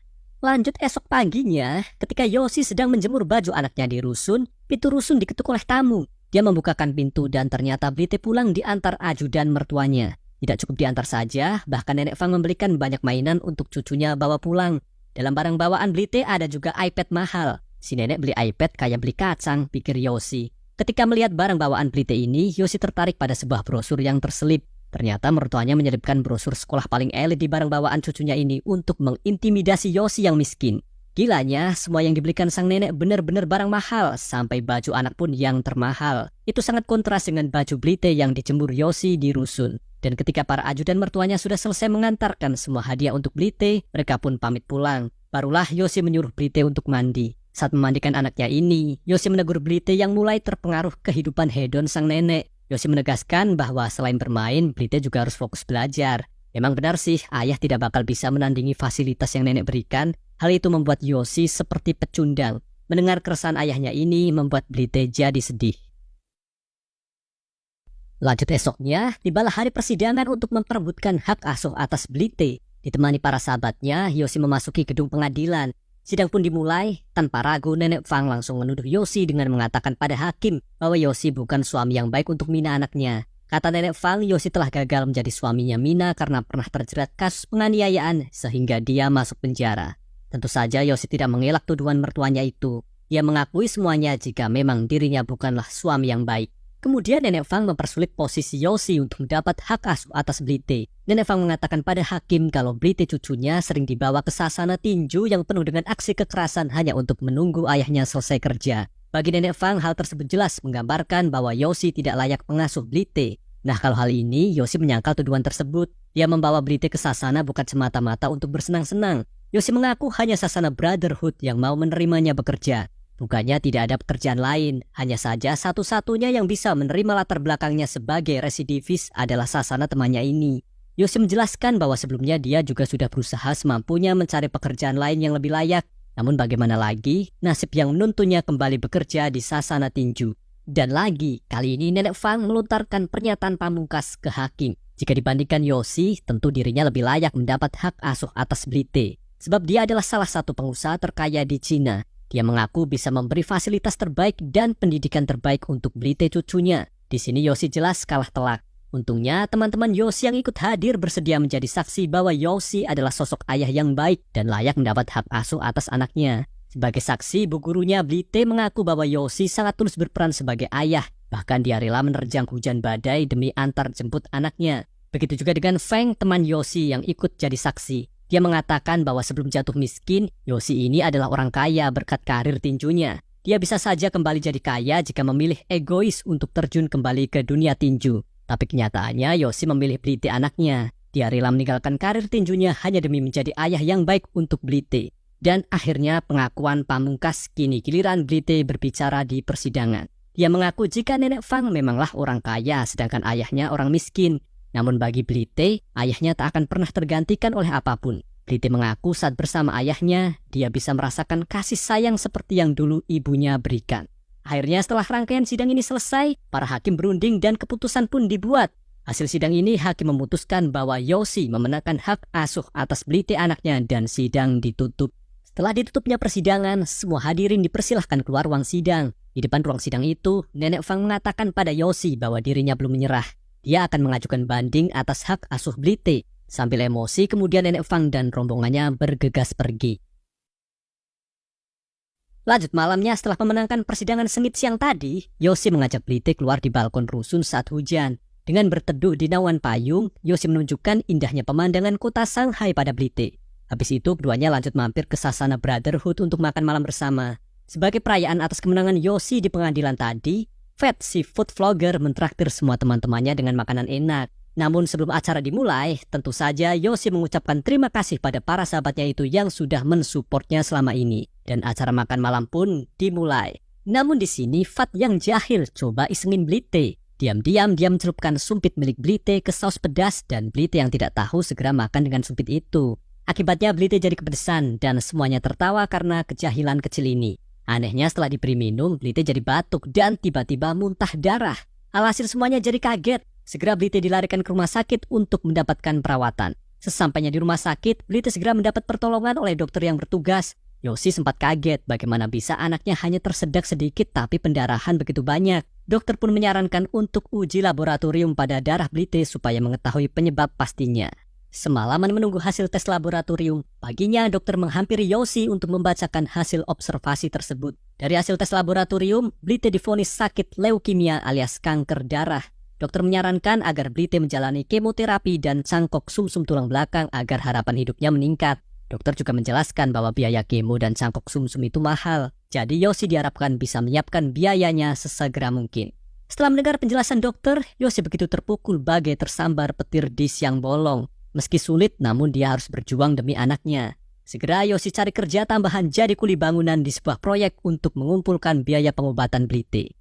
Lanjut esok paginya, ketika Yosi sedang menjemur baju anaknya di rusun, pintu rusun diketuk oleh tamu. Dia membukakan pintu dan ternyata Blite pulang diantar ajudan mertuanya. Tidak cukup diantar saja, bahkan Nenek Fang membelikan banyak mainan untuk cucunya bawa pulang. Dalam barang bawaan Blite ada juga iPad mahal. Si nenek beli iPad kayak beli kacang, pikir Yosi. Ketika melihat barang bawaan Blite ini, Yosi tertarik pada sebuah brosur yang terselip. Ternyata mertuanya menyelipkan brosur sekolah paling elit di barang bawaan cucunya ini untuk mengintimidasi Yosi yang miskin. Gilanya, semua yang dibelikan sang nenek benar-benar barang mahal, sampai baju anak pun yang termahal. Itu sangat kontras dengan baju Blite yang dijemur Yosi di rusun. Dan ketika para ajudan mertuanya sudah selesai mengantarkan semua hadiah untuk Blite, mereka pun pamit pulang. Barulah Yosi menyuruh Blite untuk mandi. Saat memandikan anaknya ini, Yosi menegur Blite yang mulai terpengaruh kehidupan hedon sang nenek. Yosi menegaskan bahwa selain bermain, Blite juga harus fokus belajar. Memang benar sih, ayah tidak bakal bisa menandingi fasilitas yang nenek berikan. Hal itu membuat Yosi seperti pecundang. Mendengar keresahan ayahnya ini membuat Blite jadi sedih. Lanjut esoknya, tibalah hari persidangan untuk memperebutkan hak asuh atas Blite. Ditemani para sahabatnya, Yosi memasuki gedung pengadilan. Sidang pun dimulai. Tanpa ragu, Nenek Fang langsung menuduh Yosi dengan mengatakan pada hakim bahwa Yosi bukan suami yang baik untuk Mina anaknya. Kata Nenek Fang, Yosi telah gagal menjadi suaminya Mina karena pernah terjerat kasus penganiayaan sehingga dia masuk penjara. Tentu saja Yosi tidak mengelak tuduhan mertuanya itu. Ia mengakui semuanya jika memang dirinya bukanlah suami yang baik. Kemudian Nenek Fang mempersulit posisi Yosi untuk mendapat hak asuh atas Blite. Nenek Fang mengatakan pada hakim kalau Blite cucunya sering dibawa ke sasana tinju yang penuh dengan aksi kekerasan hanya untuk menunggu ayahnya selesai kerja. Bagi Nenek Fang, hal tersebut jelas menggambarkan bahwa Yosi tidak layak mengasuh Blite. Nah, kalau hal ini, Yosi menyangkal tuduhan tersebut. Ia membawa Blite ke sasana bukan semata-mata untuk bersenang-senang. Yosi mengaku hanya sasana Brotherhood yang mau menerimanya bekerja. Bukannya tidak ada pekerjaan lain, hanya saja satu-satunya yang bisa menerima latar belakangnya sebagai residivis adalah sasana temannya ini. Yosi menjelaskan bahwa sebelumnya dia juga sudah berusaha semampunya mencari pekerjaan lain yang lebih layak. Namun bagaimana lagi, nasib yang menuntunnya kembali bekerja di sasana tinju. Dan lagi, kali ini Nenek Fang melontarkan pernyataan pamungkas ke hakim. Jika dibandingkan Yosi, tentu dirinya lebih layak mendapat hak asuh atas Blite. Sebab dia adalah salah satu pengusaha terkaya di Cina. Dia mengaku bisa memberi fasilitas terbaik dan pendidikan terbaik untuk Blite cucunya. Di sini Yosi jelas kalah telak. Untungnya teman-teman Yosi yang ikut hadir bersedia menjadi saksi bahwa Yosi adalah sosok ayah yang baik dan layak mendapat hak asuh atas anaknya. Sebagai saksi, bu gurunya Blite mengaku bahwa Yosi sangat tulus berperan sebagai ayah. Bahkan dia rela menerjang hujan badai demi antar jemput anaknya. Begitu juga dengan Feng, teman Yosi yang ikut jadi saksi. Dia mengatakan bahwa sebelum jatuh miskin, Yosi ini adalah orang kaya berkat karir tinjunya. Dia bisa saja kembali jadi kaya jika memilih egois untuk terjun kembali ke dunia tinju. Tapi kenyataannya Yosi memilih Blite anaknya. Dia rela meninggalkan karir tinjunya hanya demi menjadi ayah yang baik untuk Blite. Dan akhirnya pengakuan pamungkas, kini giliran Blite berbicara di persidangan. Dia mengaku jika Nenek Fang memanglah orang kaya sedangkan ayahnya orang miskin. Namun bagi Blite, ayahnya tak akan pernah tergantikan oleh apapun. Blite mengaku saat bersama ayahnya, dia bisa merasakan kasih sayang seperti yang dulu ibunya berikan. Akhirnya setelah rangkaian sidang ini selesai, para hakim berunding dan keputusan pun dibuat. Hasil sidang ini hakim memutuskan bahwa Yosi memenangkan hak asuh atas Blite anaknya dan sidang ditutup. Setelah ditutupnya persidangan, semua hadirin dipersilahkan keluar ruang sidang. Di depan ruang sidang itu, Nenek Fang mengatakan pada Yosi bahwa dirinya belum menyerah. Dia akan mengajukan banding atas hak asuh Blite. Sambil emosi, kemudian Nenek Fang dan rombongannya bergegas pergi. Lanjut malamnya, setelah memenangkan persidangan sengit siang tadi, Yosi mengajak Blite keluar di balkon rusun saat hujan. Dengan berteduh di naungan payung, Yosi menunjukkan indahnya pemandangan kota Shanghai pada Blite. Habis itu, keduanya lanjut mampir ke Sasana Brotherhood untuk makan malam bersama. Sebagai perayaan atas kemenangan Yosi di pengadilan tadi, Fat, si food vlogger, mentraktir semua teman-temannya dengan makanan enak. Namun sebelum acara dimulai, tentu saja Yosi mengucapkan terima kasih pada para sahabatnya itu yang sudah mensupportnya selama ini. Dan acara makan malam pun dimulai. Namun di sini, Fat yang jahil coba isengin Blite. Diam-diam dia mencelupkan sumpit milik Blite ke saus pedas dan Blite yang tidak tahu segera makan dengan sumpit itu. Akibatnya Blite jadi kepedesan dan semuanya tertawa karena kejahilan kecil ini. Anehnya setelah diberi minum, Blite jadi batuk dan tiba-tiba muntah darah. Alhasil semuanya jadi kaget. Segera Blite dilarikan ke rumah sakit untuk mendapatkan perawatan. Sesampainya di rumah sakit, Blite segera mendapat pertolongan oleh dokter yang bertugas. Yosi sempat kaget bagaimana bisa anaknya hanya tersedak sedikit tapi pendarahan begitu banyak. Dokter pun menyarankan untuk uji laboratorium pada darah Blite supaya mengetahui penyebab pastinya. Semalaman menunggu hasil tes laboratorium, paginya dokter menghampiri Yosi untuk membacakan hasil observasi tersebut. Dari hasil tes laboratorium, Blite divonis sakit leukemia alias kanker darah. Dokter menyarankan agar Blite menjalani kemoterapi dan cangkok sumsum tulang belakang agar harapan hidupnya meningkat. Dokter juga menjelaskan bahwa biaya kemo dan cangkok sumsum itu mahal. Jadi Yosi diharapkan bisa menyiapkan biayanya sesegera mungkin. Setelah mendengar penjelasan dokter, Yosi begitu terpukul bagai tersambar petir di siang bolong. Meski sulit, namun dia harus berjuang demi anaknya. Segera Yosi cari kerja tambahan jadi kuli bangunan di sebuah proyek untuk mengumpulkan biaya pengobatan Blite.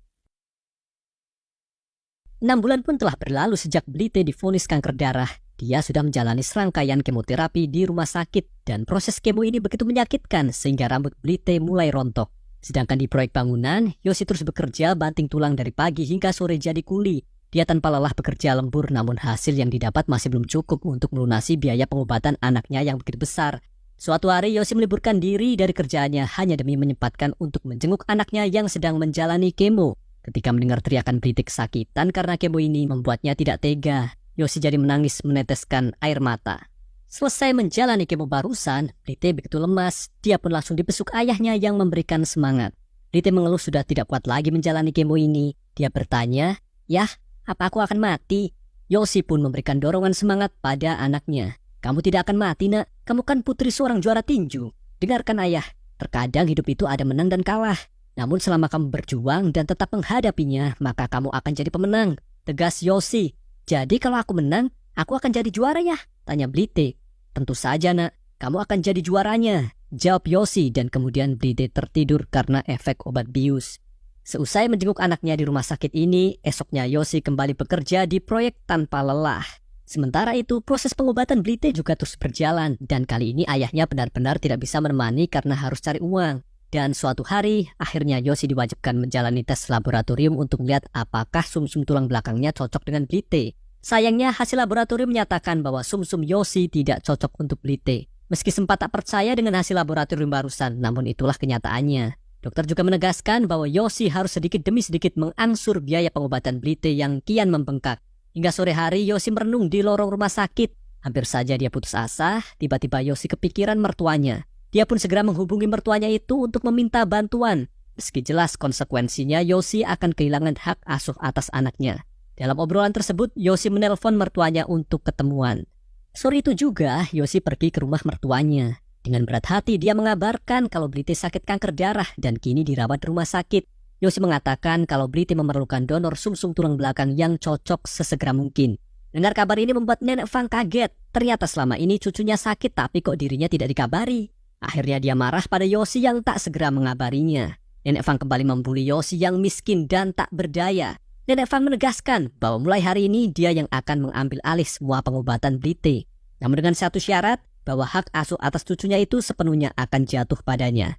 6 bulan pun telah berlalu sejak Blite divonis kanker darah. Dia sudah menjalani serangkaian kemoterapi di rumah sakit dan proses kemo ini begitu menyakitkan sehingga rambut Blite mulai rontok. Sedangkan di proyek bangunan, Yosi terus bekerja banting tulang dari pagi hingga sore jadi kuli. Dia tanpa lelah bekerja lembur namun hasil yang didapat masih belum cukup untuk melunasi biaya pengobatan anaknya yang begitu besar. Suatu hari Yosi meliburkan diri dari kerjaannya hanya demi menyempatkan untuk menjenguk anaknya yang sedang menjalani kemo. Ketika mendengar teriakan Blite kesakitan karena kemo ini membuatnya tidak tega. Yosi jadi menangis meneteskan air mata. Selesai menjalani kemo barusan, Blite begitu lemas. Dia pun langsung dibesuk ayahnya yang memberikan semangat. Blite mengeluh sudah tidak kuat lagi menjalani kemo ini. Dia bertanya, "Yah, apa aku akan mati?" Yosi pun memberikan dorongan semangat pada anaknya. "Kamu tidak akan mati, nak. Kamu kan putri seorang juara tinju. Dengarkan ayah, terkadang hidup itu ada menang dan kalah. Namun selama kamu berjuang dan tetap menghadapinya, maka kamu akan jadi pemenang," tegas Yosi. "Jadi kalau aku menang, aku akan jadi juara ya?" tanya Blite. "Tentu saja, nak. Kamu akan jadi juaranya," jawab Yosi dan kemudian Blite tertidur karena efek obat bius. Seusai menjenguk anaknya di rumah sakit ini, esoknya Yosi kembali bekerja di proyek tanpa lelah. Sementara itu, proses pengobatan Blite juga terus berjalan dan kali ini ayahnya benar-benar tidak bisa menemani karena harus cari uang. Dan suatu hari, akhirnya Yosi diwajibkan menjalani tes laboratorium untuk melihat apakah sumsum tulang belakangnya cocok dengan Blite. Sayangnya, hasil laboratorium menyatakan bahwa sumsum Yosi tidak cocok untuk Blite. Meski sempat tak percaya dengan hasil laboratorium barusan, namun itulah kenyataannya. Dokter juga menegaskan bahwa Yosi harus sedikit demi sedikit mengangsur biaya pengobatan Blite yang kian membengkak. Hingga sore hari, Yosi merenung di lorong rumah sakit. Hampir saja dia putus asa, tiba-tiba Yosi kepikiran mertuanya. Dia pun segera menghubungi mertuanya itu untuk meminta bantuan. Meski jelas konsekuensinya Yosi akan kehilangan hak asuh atas anaknya. Dalam obrolan tersebut, Yosi menelpon mertuanya untuk ketemuan. Sore itu juga, Yosi pergi ke rumah mertuanya. Dengan berat hati, dia mengabarkan kalau Blite sakit kanker darah dan kini dirawat di rumah sakit. Yosi mengatakan kalau Blite memerlukan donor sumsum tulang belakang yang cocok sesegera mungkin. Dengar kabar ini membuat Nenek Fang kaget. Ternyata selama ini cucunya sakit tapi kok dirinya tidak dikabari. Akhirnya dia marah pada Yosi yang tak segera mengabarinya. Nenek Fang kembali membuli Yosi yang miskin dan tak berdaya. Nenek Fang menegaskan bahwa mulai hari ini dia yang akan mengambil alih semua pengobatan Blite. Namun dengan satu syarat, bahwa hak asuh atas cucunya itu sepenuhnya akan jatuh padanya.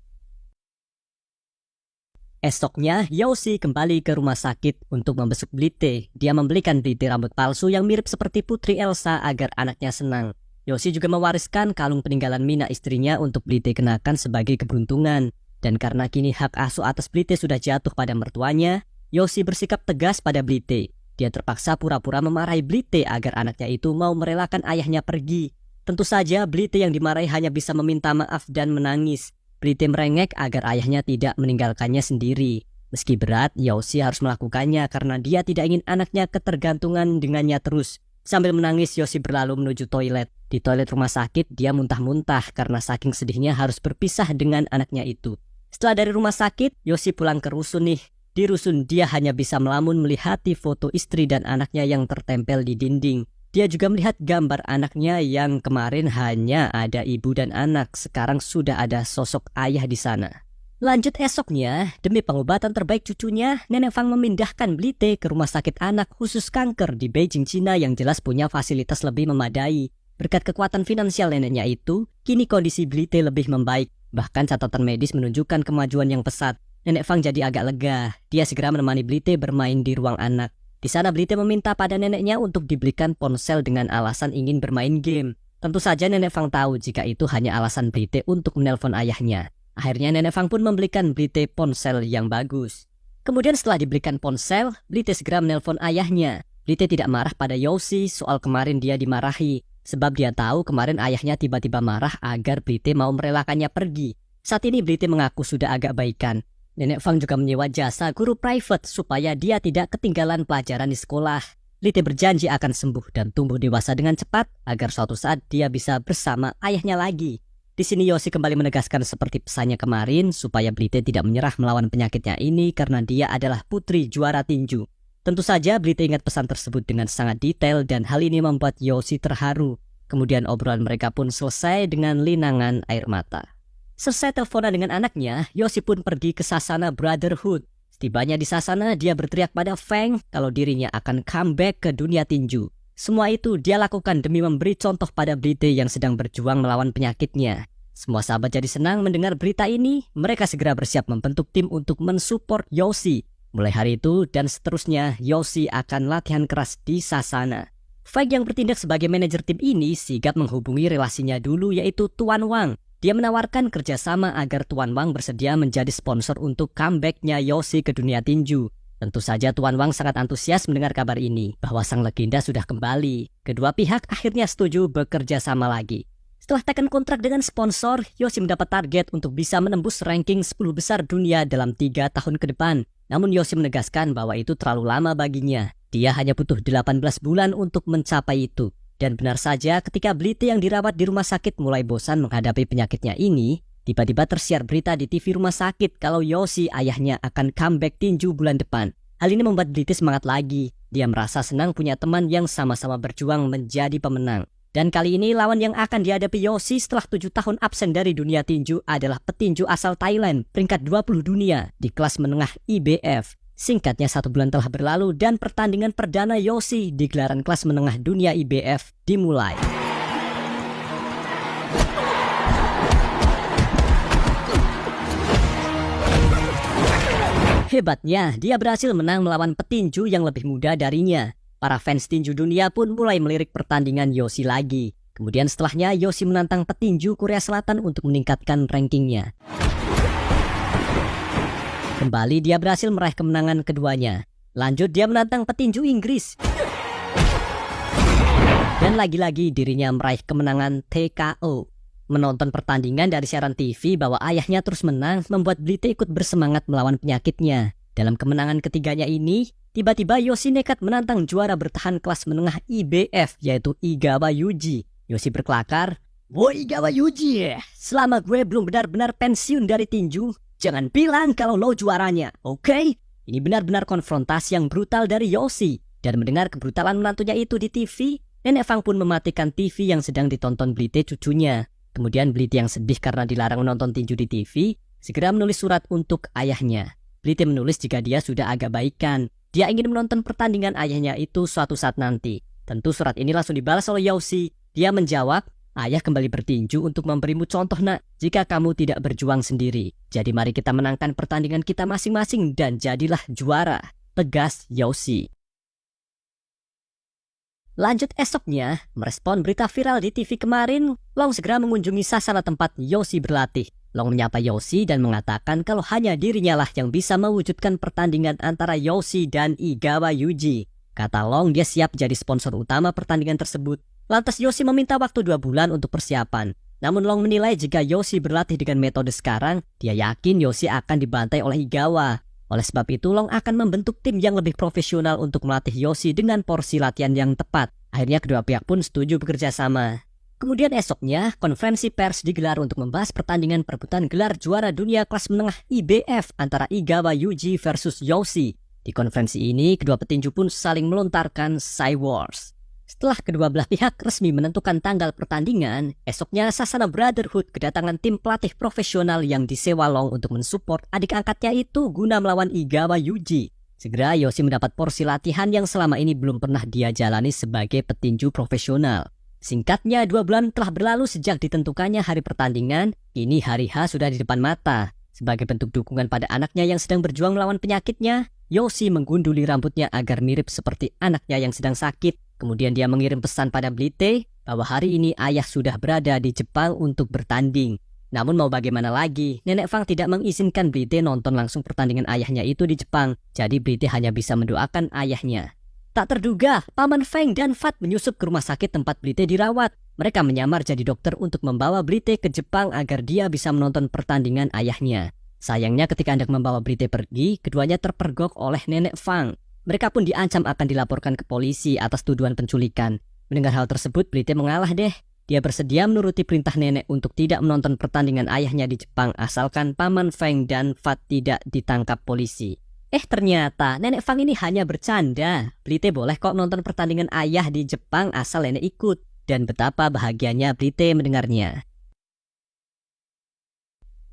Esoknya, Yosi kembali ke rumah sakit untuk membesuk Blite. Dia membelikan Blite rambut palsu yang mirip seperti Putri Elsa agar anaknya senang. Yosi juga mewariskan kalung peninggalan Mina istrinya untuk Blite kenakan sebagai keberuntungan. Dan karena kini hak asuh atas Blite sudah jatuh pada mertuanya, Yosi bersikap tegas pada Blite. Dia terpaksa pura-pura memarahi Blite agar anaknya itu mau merelakan ayahnya pergi. Tentu saja Blite yang dimarahi hanya bisa meminta maaf dan menangis. Blite merengek agar ayahnya tidak meninggalkannya sendiri. Meski berat, Yosi harus melakukannya karena dia tidak ingin anaknya ketergantungan dengannya terus. Sambil menangis, Yosi berlalu menuju toilet. Di toilet rumah sakit, dia muntah-muntah karena saking sedihnya harus berpisah dengan anaknya itu. Setelah dari rumah sakit, Yosi pulang ke rusun nih. Di rusun, dia hanya bisa melamun melihati foto istri dan anaknya yang tertempel di dinding. Dia juga melihat gambar anaknya yang kemarin hanya ada ibu dan anak. Sekarang sudah ada sosok ayah di sana. Lanjut esoknya, demi pengobatan terbaik cucunya, Nenek Fang memindahkan Blite ke rumah sakit anak khusus kanker di Beijing, Cina yang jelas punya fasilitas lebih memadai. Berkat kekuatan finansial neneknya itu, kini kondisi Blite lebih membaik. Bahkan catatan medis menunjukkan kemajuan yang pesat. Nenek Fang jadi agak lega. Dia segera menemani Blite bermain di ruang anak. Di sana Blite meminta pada neneknya untuk dibelikan ponsel dengan alasan ingin bermain game. Tentu saja Nenek Fang tahu jika itu hanya alasan Blite untuk menelpon ayahnya. Akhirnya Nenek Fang pun membelikan Blite ponsel yang bagus. Kemudian setelah dibelikan ponsel, Blite segera menelpon ayahnya. Blite tidak marah pada Yosi soal kemarin dia dimarahi. Sebab dia tahu kemarin ayahnya tiba-tiba marah agar Blite mau merelakannya pergi. Saat ini Blite mengaku sudah agak baikan. Nenek Fang juga menyewa jasa guru private supaya dia tidak ketinggalan pelajaran di sekolah. Blite berjanji akan sembuh dan tumbuh dewasa dengan cepat agar suatu saat dia bisa bersama ayahnya lagi. Di sini Yosi kembali menegaskan seperti pesannya kemarin supaya Blite tidak menyerah melawan penyakitnya ini karena dia adalah putri juara tinju. Tentu saja Blite ingat pesan tersebut dengan sangat detail dan hal ini membuat Yosi terharu. Kemudian obrolan mereka pun selesai dengan linangan air mata. Selesai teleponan dengan anaknya, Yosi pun pergi ke Sasana Brotherhood. Setibanya di Sasana, dia berteriak pada Feng kalau dirinya akan comeback ke dunia tinju. Semua itu dia lakukan demi memberi contoh pada Blite yang sedang berjuang melawan penyakitnya. Semua sahabat jadi senang mendengar berita ini. Mereka segera bersiap membentuk tim untuk mensupport Yosi. Mulai hari itu dan seterusnya, Yosi akan latihan keras di Sasana. Feng yang bertindak sebagai manajer tim ini sigap menghubungi relasinya dulu yaitu Tuan Wang. Dia menawarkan kerjasama agar Tuan Wang bersedia menjadi sponsor untuk comebacknya Yosi ke dunia tinju. Tentu saja Tuan Wang sangat antusias mendengar kabar ini, bahwa sang legenda sudah kembali. Kedua pihak akhirnya setuju bekerja sama lagi. Setelah tekan kontrak dengan sponsor, Yosi mendapat target untuk bisa menembus ranking 10 besar dunia dalam 3 tahun ke depan. Namun Yosi menegaskan bahwa itu terlalu lama baginya. Dia hanya butuh 18 bulan untuk mencapai itu. Dan benar saja ketika Blite yang dirawat di rumah sakit mulai bosan menghadapi penyakitnya ini, tiba-tiba tersiar berita di TV rumah sakit kalau Yosi ayahnya akan comeback tinju bulan depan. Hal ini membuat Blite semangat lagi. Dia merasa senang punya teman yang sama-sama berjuang menjadi pemenang. Dan kali ini lawan yang akan dihadapi Yosi setelah 7 tahun absen dari dunia tinju adalah petinju asal Thailand, peringkat 20 dunia di kelas menengah IBF. Singkatnya 1 bulan telah berlalu dan pertandingan perdana Yosi di gelaran kelas menengah dunia IBF dimulai. Hebatnya, dia berhasil menang melawan petinju yang lebih muda darinya. Para fans tinju dunia pun mulai melirik pertandingan Yosi lagi. Kemudian setelahnya Yosi menantang petinju Korea Selatan untuk meningkatkan rankingnya. Kembali dia berhasil meraih kemenangan keduanya. Lanjut dia menantang petinju Inggris. Dan lagi-lagi dirinya meraih kemenangan TKO. Menonton pertandingan dari siaran TV bahwa ayahnya terus menang membuat Blite ikut bersemangat melawan penyakitnya. Dalam kemenangan ketiganya ini, tiba-tiba Yosi nekat menantang juara bertahan kelas menengah IBF yaitu Igawa Yuji. Yosi berkelakar, "Woi Igawa Yuji, selama gue belum benar-benar pensiun dari tinju, jangan bilang kalau lo juaranya, oke?" Ini benar-benar konfrontasi yang brutal dari Yosi. Dan mendengar kebrutalan menantunya itu di TV, Nenek Fang pun mematikan TV yang sedang ditonton Blite cucunya. Kemudian Blite yang sedih karena dilarang menonton tinju di TV, segera menulis surat untuk ayahnya. Blite menulis jika dia sudah agak baikan. Dia ingin menonton pertandingan ayahnya itu suatu saat nanti. Tentu surat ini langsung dibalas oleh Yosi. Dia menjawab, Ayah kembali bertinju untuk memberimu contoh nak, jika kamu tidak berjuang sendiri. Jadi mari kita menangkan pertandingan kita masing-masing dan jadilah juara, tegas Yoshi. Lanjut esoknya, merespon berita viral di TV kemarin, Long segera mengunjungi sasana tempat Yoshi berlatih. Long menyapa Yoshi dan mengatakan kalau hanya dirinya lah yang bisa mewujudkan pertandingan antara Yoshi dan Igawa Yuji. Kata Long dia siap jadi sponsor utama pertandingan tersebut. Lantas Yoshi meminta waktu 2 bulan untuk persiapan. Namun Long menilai jika Yoshi berlatih dengan metode sekarang, dia yakin Yoshi akan dibantai oleh Igawa. Oleh sebab itu Long akan membentuk tim yang lebih profesional untuk melatih Yoshi dengan porsi latihan yang tepat. Akhirnya kedua pihak pun setuju bekerja sama. Kemudian esoknya, konferensi pers digelar untuk membahas pertandingan perebutan gelar juara dunia kelas menengah IBF antara Igawa Yuji versus Yoshi. Di konferensi ini, kedua petinju pun saling melontarkan Cywords. Setelah kedua belah pihak resmi menentukan tanggal pertandingan, esoknya Sasana Brotherhood kedatangan tim pelatih profesional yang disewa Long untuk mensupport adik angkatnya itu guna melawan Igawa Yuji. Segera Yoshi mendapat porsi latihan yang selama ini belum pernah dia jalani sebagai petinju profesional. Singkatnya 2 bulan telah berlalu sejak ditentukannya hari pertandingan, kini hari H sudah di depan mata. Sebagai bentuk dukungan pada anaknya yang sedang berjuang melawan penyakitnya, Yoshi menggunduli rambutnya agar mirip seperti anaknya yang sedang sakit. Kemudian dia mengirim pesan pada Blite bahwa hari ini ayah sudah berada di Jepang untuk bertanding. Namun mau bagaimana lagi, Nenek Fang tidak mengizinkan Blite nonton langsung pertandingan ayahnya itu di Jepang. Jadi Blite hanya bisa mendoakan ayahnya. Tak terduga, Paman Feng dan Fat menyusup ke rumah sakit tempat Blite dirawat. Mereka menyamar jadi dokter untuk membawa Blite ke Jepang agar dia bisa menonton pertandingan ayahnya. Sayangnya ketika hendak membawa Blite pergi, keduanya terpergok oleh Nenek Fang. Mereka pun diancam akan dilaporkan ke polisi atas tuduhan penculikan. Mendengar hal tersebut, Blite mengalah deh. Dia bersedia menuruti perintah nenek untuk tidak menonton pertandingan ayahnya di Jepang asalkan Paman Feng dan Fat tidak ditangkap polisi. Ternyata Nenek Fang ini hanya bercanda. Blite boleh kok nonton pertandingan ayah di Jepang asal nenek ikut. Dan betapa bahagianya Blite mendengarnya.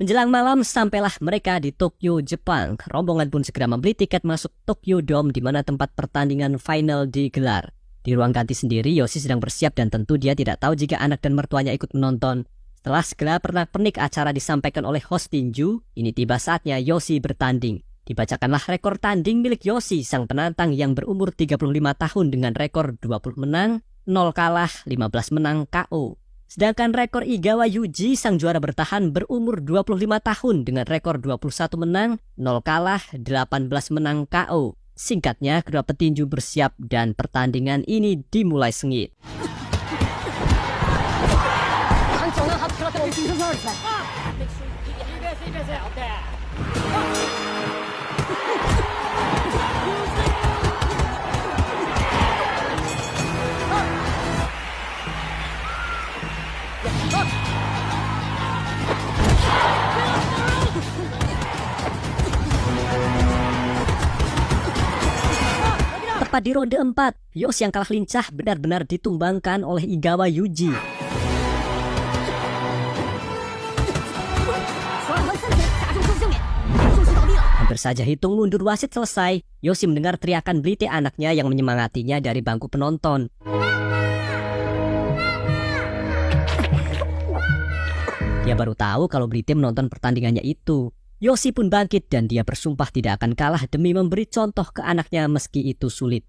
Menjelang malam sampailah mereka di Tokyo, Jepang. Rombongan pun segera membeli tiket masuk Tokyo Dome di mana tempat pertandingan final digelar. Di ruang ganti sendiri, Yoshi sedang bersiap dan tentu dia tidak tahu jika anak dan mertuanya ikut menonton. Setelah segala pernak-pernik acara disampaikan oleh host tinju, ini tiba saatnya Yoshi bertanding. Dibacakanlah rekor tanding milik Yoshi, sang penantang yang berumur 35 tahun dengan rekor 20 menang, 0 kalah, 15 menang KO. Sedangkan rekor Igawa Yuji, sang juara bertahan berumur 25 tahun dengan rekor 21 menang, 0 kalah, 18 menang KO. Singkatnya, kedua petinju bersiap dan pertandingan ini dimulai sengit. Tepat di ronde 4, Yoshi yang kalah lincah benar-benar ditumbangkan oleh Igawa Yuji. Hampir saja hitung mundur wasit selesai, Yoshi mendengar teriakan Blite anaknya yang menyemangatinya dari bangku penonton. Dia baru tahu kalau Blite menonton pertandingannya itu. Yoshi pun bangkit dan dia bersumpah tidak akan kalah demi memberi contoh ke anaknya meski itu sulit.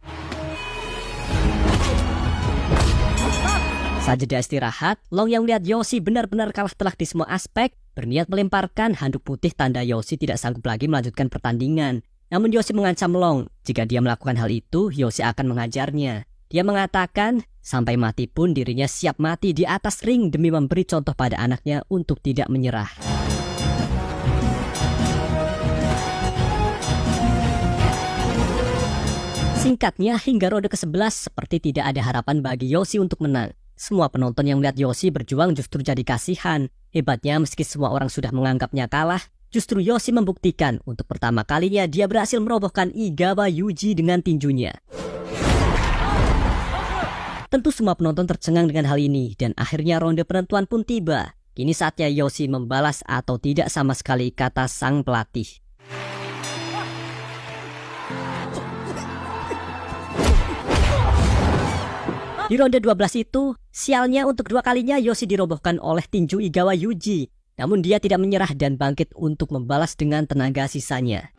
Sajeda istirahat, Long yang melihat Yoshi benar-benar kalah telak di semua aspek, berniat melemparkan handuk putih tanda Yoshi tidak sanggup lagi melanjutkan pertandingan. Namun Yoshi mengancam Long, jika dia melakukan hal itu, Yoshi akan mengajarnya. Dia mengatakan, sampai mati pun dirinya siap mati di atas ring demi memberi contoh pada anaknya untuk tidak menyerah. Singkatnya, hingga ronde ke-11 seperti tidak ada harapan bagi Yoshi untuk menang. Semua penonton yang melihat Yoshi berjuang justru jadi kasihan. Hebatnya meski semua orang sudah menganggapnya kalah, justru Yoshi membuktikan untuk pertama kalinya dia berhasil merobohkan Igawa Yuji dengan tinjunya. Tentu semua penonton tercengang dengan hal ini dan akhirnya ronde penentuan pun tiba. Kini saatnya Yoshi membalas atau tidak sama sekali kata sang pelatih. Di ronde 12 itu, sialnya untuk 2 kalinya Yoshi dirobohkan oleh tinju Igawa Yuji. Namun dia tidak menyerah dan bangkit untuk membalas dengan tenaga sisanya.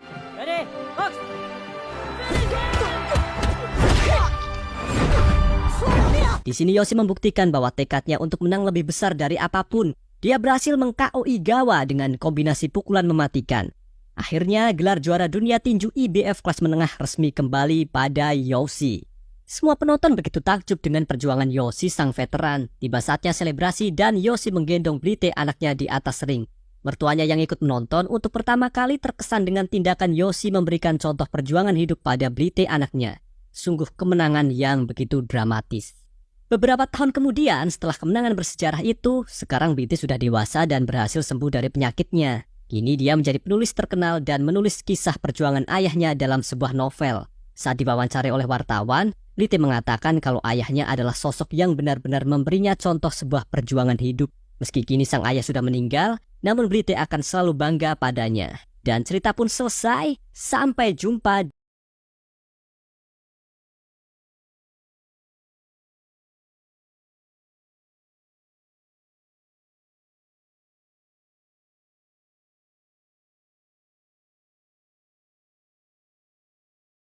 Di sini Yoshi membuktikan bahwa tekadnya untuk menang lebih besar dari apapun. Dia berhasil meng-KO Igawa dengan kombinasi pukulan mematikan. Akhirnya gelar juara dunia tinju IBF kelas menengah resmi kembali pada Yoshi. Semua penonton begitu takjub dengan perjuangan Yoshi sang veteran. Tiba saatnya selebrasi dan Yoshi menggendong Brite anaknya di atas ring. Mertuanya yang ikut menonton untuk pertama kali terkesan dengan tindakan Yoshi memberikan contoh perjuangan hidup pada Brite anaknya. Sungguh kemenangan yang begitu dramatis. Beberapa tahun kemudian setelah kemenangan bersejarah itu, sekarang Brite sudah dewasa dan berhasil sembuh dari penyakitnya. Kini dia menjadi penulis terkenal dan menulis kisah perjuangan ayahnya dalam sebuah novel. Saat diwawancari oleh wartawan, Brite mengatakan kalau ayahnya adalah sosok yang benar-benar memberinya contoh sebuah perjuangan hidup. Meski kini sang ayah sudah meninggal, namun Brite akan selalu bangga padanya. Dan cerita pun selesai. Sampai jumpa.